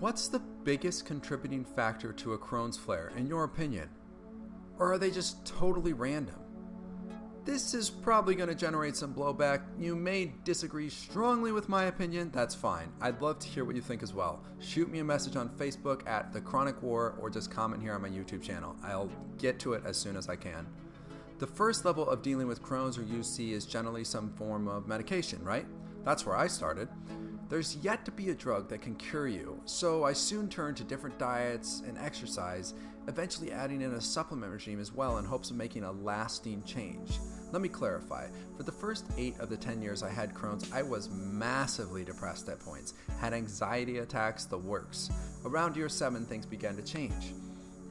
What's the biggest contributing factor to a Crohn's flare, in your opinion? Or are they just totally random? This is probably going to generate some blowback. You may disagree strongly with my opinion. That's fine. I'd love to hear what you think as well. Shoot me a message on Facebook at The Chronic War or just comment here on my YouTube channel. I'll get to it as soon as I can. The first level of dealing with Crohn's or UC is generally some form of medication, right? That's where I started. There's yet to be a drug that can cure you, so I soon turned to different diets and exercise, eventually adding in a supplement regime as well in hopes of making a lasting change. Let me clarify. For the first 8 of the 10 years I had Crohn's, I was massively depressed at points, had anxiety attacks, the works. Around year 7, things began to change.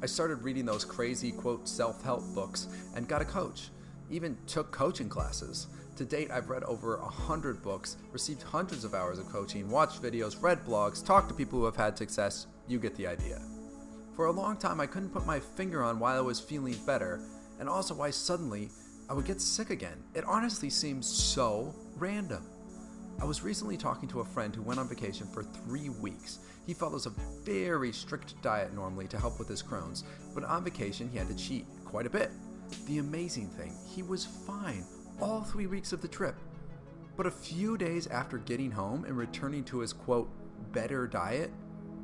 I started reading those crazy, quote, self-help books and got a coach. Even took coaching classes. To date, I've read over 100 books, received hundreds of hours of coaching, watched videos, read blogs, talked to people who have had success. You get the idea. For a long time, I couldn't put my finger on why I was feeling better, and also why suddenly I would get sick again. It honestly seems so random. I was recently talking to a friend who went on vacation for 3 weeks. He follows a very strict diet normally to help with his Crohn's, but on vacation he had to cheat quite a bit. The amazing thing, he was fine all 3 weeks of the trip. But a few days after getting home and returning to his, quote, better diet,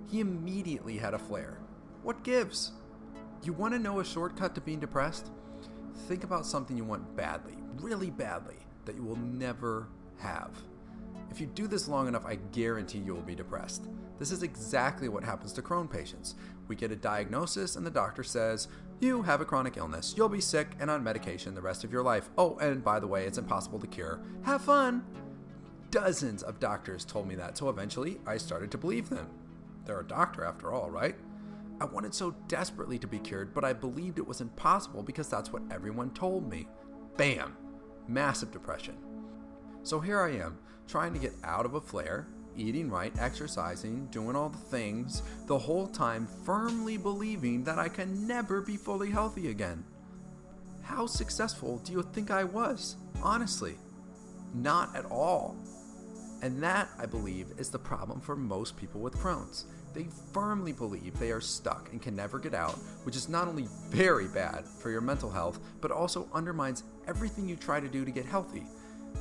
he immediately had a flare. What gives? You want to know a shortcut to being depressed? Think about something you want badly, really badly, that you will never have. If you do this long enough, I guarantee you will be depressed. This is exactly what happens to Crohn patients. We get a diagnosis and the doctor says, you have a chronic illness. You'll be sick and on medication the rest of your life. Oh, and by the way, it's impossible to cure. Have fun! Dozens of doctors told me that, so eventually I started to believe them. They're a doctor after all, right? I wanted so desperately to be cured, but I believed it was impossible because that's what everyone told me. Bam! Massive depression. So here I am, trying to get out of a flare, eating right, exercising, doing all the things, the whole time firmly believing that I can never be fully healthy again. How successful do you think I was? Honestly, not at all. And that, I believe, is the problem for most people with Crohn's. They firmly believe they are stuck and can never get out, which is not only very bad for your mental health, but also undermines everything you try to do to get healthy.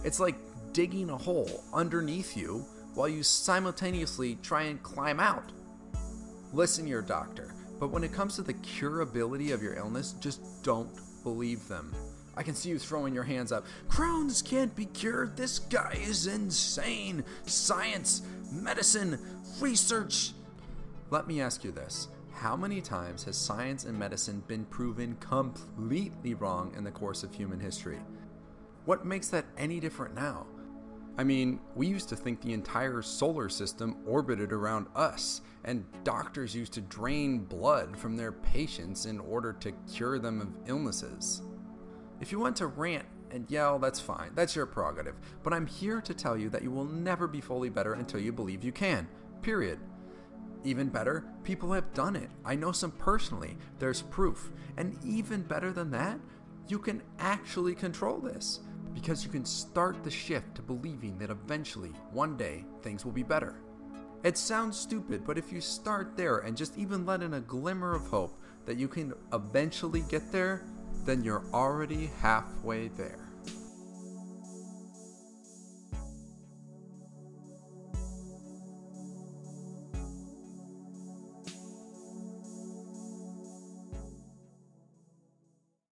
It's like digging a hole underneath you while you simultaneously try and climb out. Listen to your doctor, but when it comes to the curability of your illness, just don't believe them. I can see you throwing your hands up. Crohn's can't be cured. This guy is insane. Science, medicine, research. Let me ask you this. How many times has science and medicine been proven completely wrong in the course of human history? What makes that any different now? I mean, we used to think the entire solar system orbited around us, and doctors used to drain blood from their patients in order to cure them of illnesses. If you want to rant and yell, that's fine. That's your prerogative. But I'm here to tell you that you will never be fully better until you believe you can. Period. Even better, people have done it. I know some personally. There's proof. And even better than that, you can actually control this. Because you can start the shift to believing that eventually, one day, things will be better. It sounds stupid, but if you start there and just even let in a glimmer of hope that you can eventually get there, then you're already halfway there.